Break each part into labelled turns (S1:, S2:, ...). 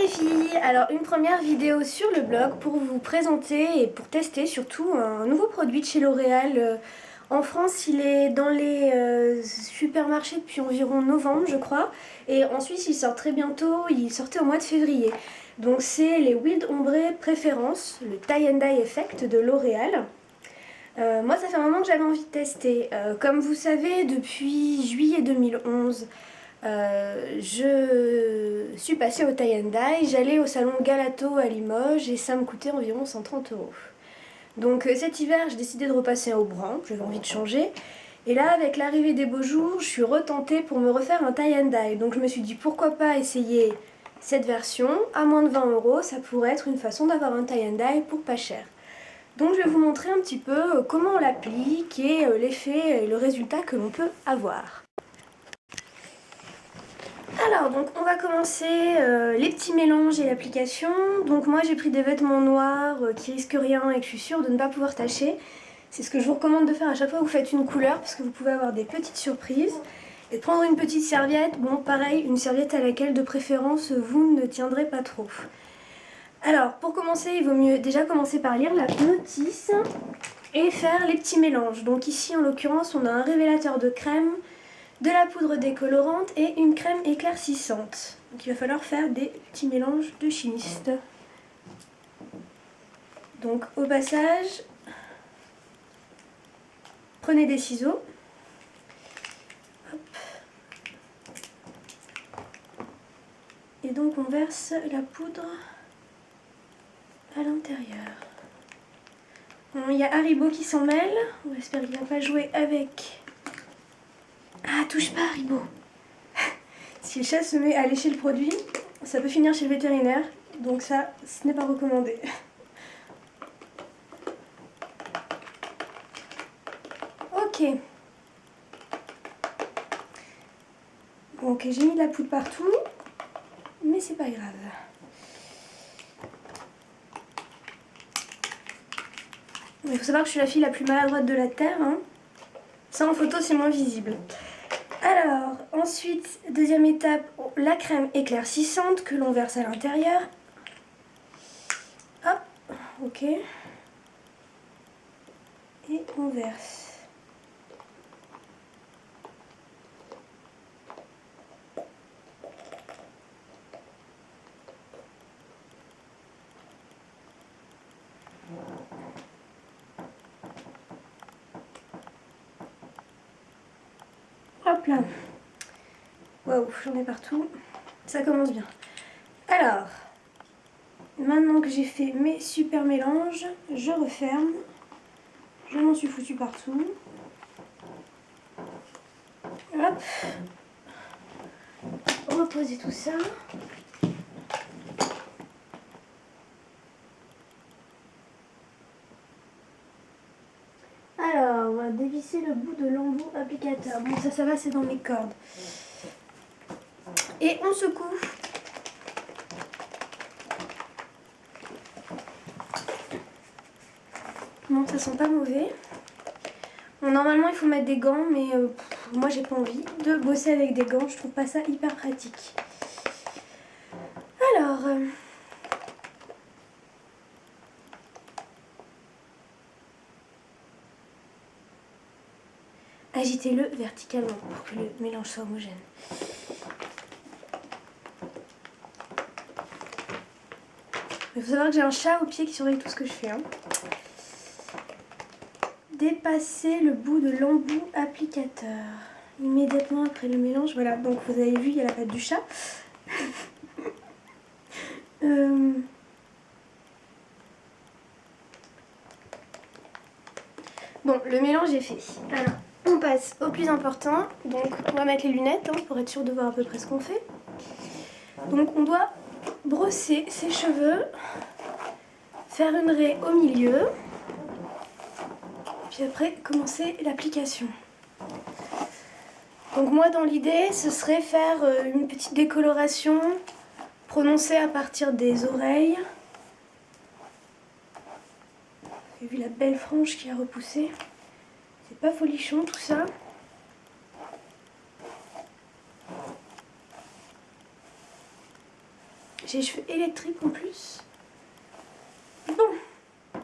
S1: les filles, alors une première vidéo sur le blog pour vous présenter et pour tester surtout un nouveau produit de chez L'Oréal. En France, il est dans les supermarchés depuis environ novembre je crois, et en Suisse il sort très bientôt, il sortait au mois de février. Donc c'est les Wild Ombre Préférence, le Tie and Dye Effect de L'Oréal. Moi ça fait un moment que j'avais envie de tester. Comme vous savez, depuis juillet 2011, je suis passée au tie and dye, j'allais au salon Galato à Limoges et ça me coûtait environ 130 €. Donc cet hiver j'ai décidé de repasser au brun, j'avais envie de changer. Et là avec l'arrivée des beaux jours, je suis retentée pour me refaire un tie and dye. Donc je me suis dit pourquoi pas essayer cette version à moins de 20 €, ça pourrait être une façon d'avoir un tie and dye pour pas cher. Donc je vais vous montrer un petit peu comment on l'applique et l'effet et le résultat que l'on peut avoir. Alors donc on va commencer les petits mélanges et l'application. Donc moi j'ai pris des vêtements noirs qui risquent rien et que je suis sûre de ne pas pouvoir tacher. C'est ce que je vous recommande de faire à chaque fois que vous faites une couleur parce que vous pouvez avoir des petites surprises. Et de prendre une petite serviette, bon pareil, une serviette à laquelle de préférence vous ne tiendrez pas trop. Alors pour commencer il vaut mieux déjà commencer par lire la notice et faire les petits mélanges. Donc ici en l'occurrence on a un révélateur de crème, de la poudre décolorante et une crème éclaircissante. Donc il va falloir faire des petits mélanges de chimiste. Donc au passage, prenez des ciseaux. Hop. Et donc on verse la poudre à l'intérieur. Bon, il y a Haribo qui s'en mêle. On espère qu'il ne va pas jouer avec. Ah, touche pas Haribo. Si le chat se met à lécher le produit, ça peut finir chez le vétérinaire, donc ça, ce n'est pas recommandé. Ok. Donc j'ai mis de la poudre partout, mais c'est pas grave. Il faut savoir que je suis la fille la plus maladroite de la Terre. Hein. Ça en photo c'est moins visible. Alors, ensuite, deuxième étape, la crème éclaircissante que l'on verse à l'intérieur. Hop, ok. Et on verse. Hop là. Waouh, j'en ai partout. Ça commence bien. Alors, maintenant que j'ai fait mes super mélanges, je referme. Je m'en suis foutu partout. Hop. Reposer tout ça. Alors, on va dévisser le bout de l'embout applicateur. Bon, ça va, c'est dans mes cordes. Et on secoue. Bon, ça sent pas mauvais. Bon, normalement, il faut mettre des gants, mais moi, j'ai pas envie de bosser avec des gants. Je trouve pas ça hyper pratique. Alors... agitez-le verticalement pour que le mélange soit homogène. Il faut savoir que j'ai un chat au pied qui surveille tout ce que je fais. Hein. Dépasser le bout de l'embout applicateur. Immédiatement après le mélange. Voilà, donc vous avez vu, il y a la patte du chat. Bon, le mélange est fait. Alors, on passe au plus important. Donc, on va mettre les lunettes hein, pour être sûr de voir à peu près ce qu'on fait. Donc, on doit brosser ses cheveux, faire une raie au milieu, puis après commencer l'application. Donc moi dans l'idée ce serait faire une petite décoloration prononcée à partir des oreilles. Vous avez vu la belle frange qui a repoussé, c'est pas folichon tout ça. J'ai les cheveux électriques en plus. Bon.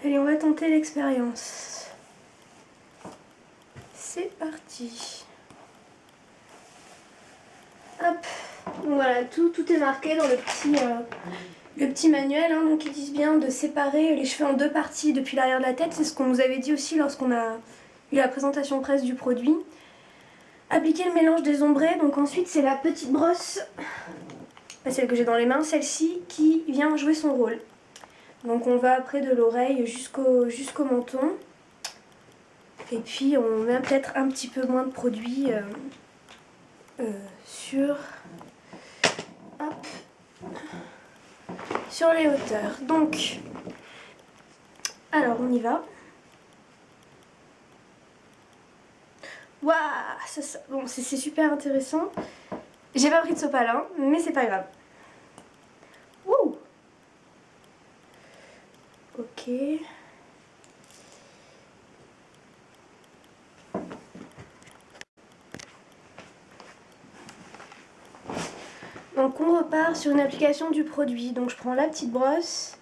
S1: Allez, on va tenter l'expérience. C'est parti. Hop. Donc voilà, tout est marqué dans le petit manuel. Hein, donc ils disent bien de séparer les cheveux en deux parties depuis l'arrière de la tête. C'est ce qu'on nous avait dit aussi lorsqu'on a eu la présentation presse du produit. Appliquer le mélange désombré. Donc ensuite c'est la petite brosse, celle que j'ai dans les mains, celle-ci, qui vient jouer son rôle. Donc on va après de l'oreille jusqu'au menton. Et puis on met peut-être un petit peu moins de produit sur les hauteurs. Donc, alors on y va. Waouh, bon, c'est super intéressant. J'ai pas pris de sopalin, mais c'est pas grave. Wouh. Ok. Donc on repart sur une application du produit. Donc je prends la petite brosse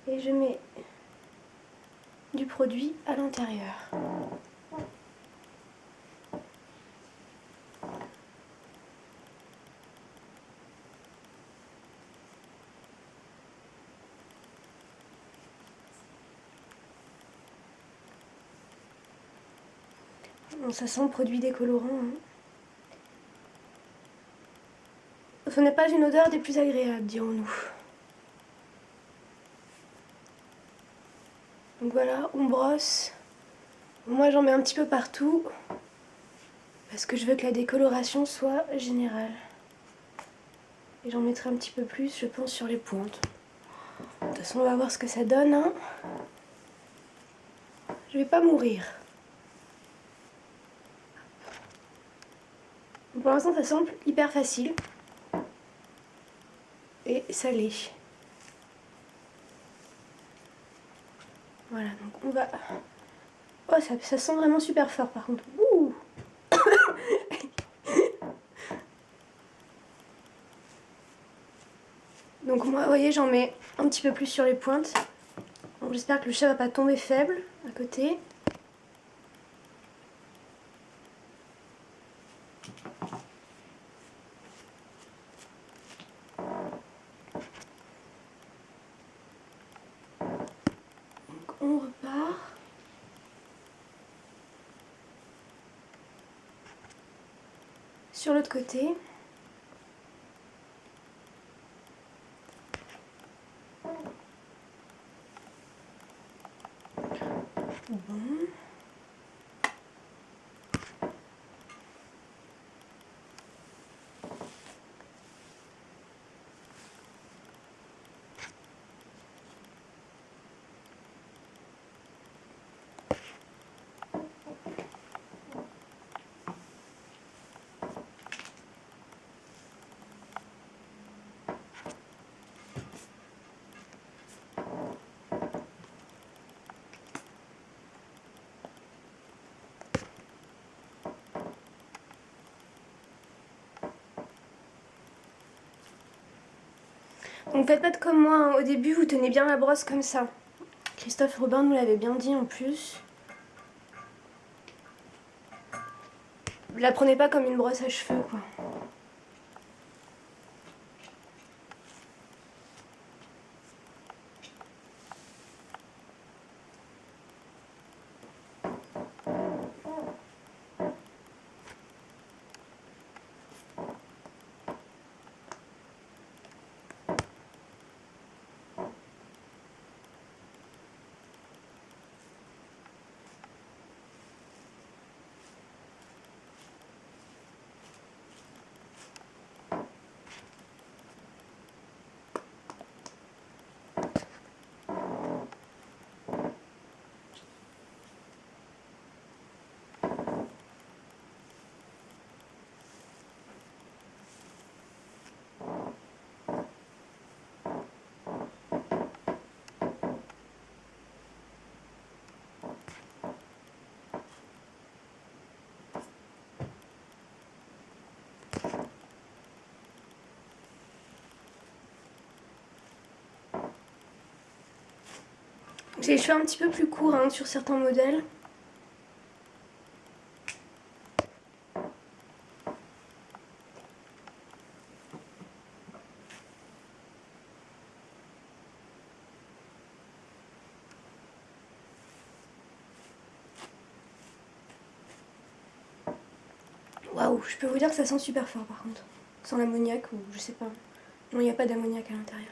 S1: et je mets du produit à l'intérieur. Bon, ça sent le produit décolorant. Hein. Ce n'est pas une odeur des plus agréables, dirons-nous. Donc voilà, on brosse. Moi j'en mets un petit peu partout parce que je veux que la décoloration soit générale. Et j'en mettrai un petit peu plus, je pense, sur les pointes. De toute façon, on va voir ce que ça donne. Hein. Je vais pas mourir. Pour l'instant, ça semble hyper facile. Et salé. Voilà, donc on va... Oh, ça sent vraiment super fort par contre. Ouh. Donc moi, vous voyez, j'en mets un petit peu plus sur les pointes. J'espère que le chat va pas tomber faible à côté. Donc on repart. Sur l'autre côté. Bon. Donc faites pas comme moi, hein. Au début vous tenez bien la brosse comme ça. Christophe Robin nous l'avait bien dit en plus. La prenez pas comme une brosse à cheveux quoi. J'ai les cheveux un petit peu plus courts hein, sur certains modèles. Waouh, je peux vous dire que ça sent super fort par contre. Sans l'ammoniac ou je sais pas. Non, il n'y a pas d'ammoniac à l'intérieur.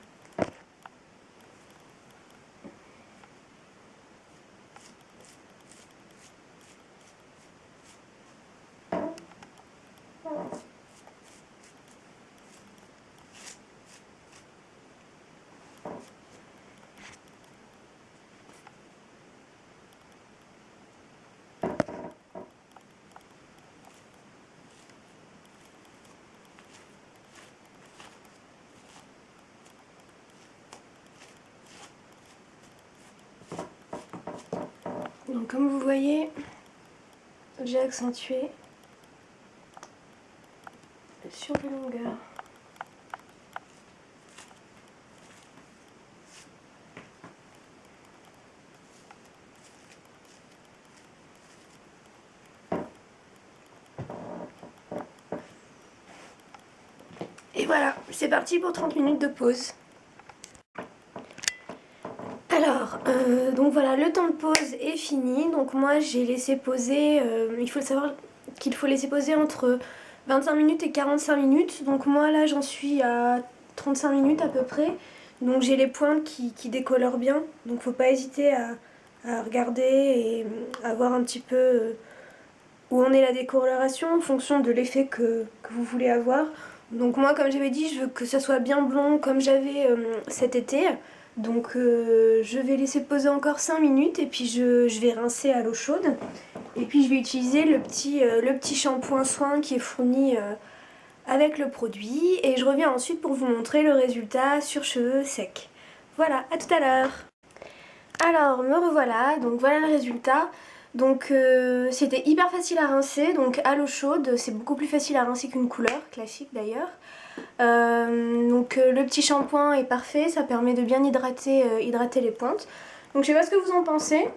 S1: Donc comme vous voyez, j'ai accentué sur les longueurs. Et voilà, c'est parti pour 30 minutes de pause. Alors, donc voilà, le temps de pause est fini. Donc moi j'ai laissé poser, il faut savoir qu'il faut laisser poser entre 25 minutes et 45 minutes. Donc moi là j'en suis à 35 minutes à peu près. Donc j'ai les pointes qui décolorent bien. Donc faut pas hésiter à regarder et à voir un petit peu où en est la décoloration en fonction de l'effet que vous voulez avoir. Donc moi comme j'avais dit je veux que ça soit bien blond comme j'avais cet été. Donc je vais laisser poser encore 5 minutes et puis je vais rincer à l'eau chaude. Et puis je vais utiliser le petit shampoing soin qui est fourni avec le produit. Et je reviens ensuite pour vous montrer le résultat sur cheveux secs. Voilà, à tout à l'heure. Alors me revoilà, donc voilà le résultat. Donc c'était hyper facile à rincer, donc à l'eau chaude, c'est beaucoup plus facile à rincer qu'une couleur, classique d'ailleurs. Donc le petit shampoing est parfait, ça permet de bien hydrater les pointes. Donc je sais pas ce que vous en pensez.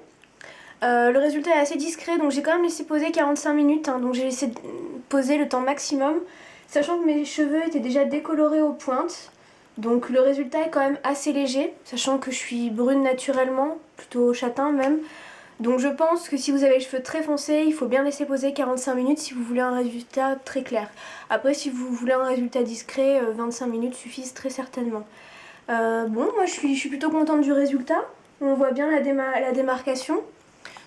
S1: Le résultat est assez discret, donc j'ai quand même laissé poser 45 minutes, hein, donc j'ai laissé poser le temps maximum, sachant que mes cheveux étaient déjà décolorés aux pointes. Donc le résultat est quand même assez léger, sachant que je suis brune naturellement, plutôt châtain même. Donc je pense que si vous avez les cheveux très foncés, il faut bien laisser poser 45 minutes si vous voulez un résultat très clair. Après si vous voulez un résultat discret, 25 minutes suffisent très certainement. Bon, moi je suis plutôt contente du résultat. On voit bien la démarcation.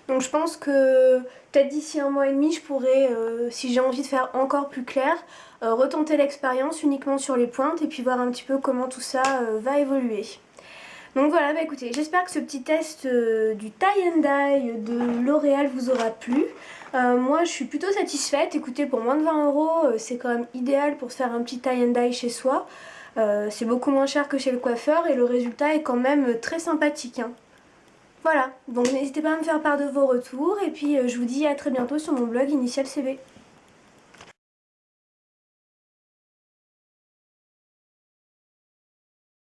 S1: Donc je pense que peut-être d'ici 1 mois et demi, je pourrais, si j'ai envie de faire encore plus clair, retenter l'expérience uniquement sur les pointes et puis voir un petit peu comment tout ça va évoluer. Donc voilà, bah écoutez, j'espère que ce petit test du tie and dye de L'Oréal vous aura plu. Moi je suis plutôt satisfaite, écoutez pour moins de 20 €, c'est quand même idéal pour se faire un petit tie and dye chez soi. C'est beaucoup moins cher que chez le coiffeur et le résultat est quand même très sympathique, hein. Voilà, donc n'hésitez pas à me faire part de vos retours et puis je vous dis à très bientôt sur mon blog Initial CB.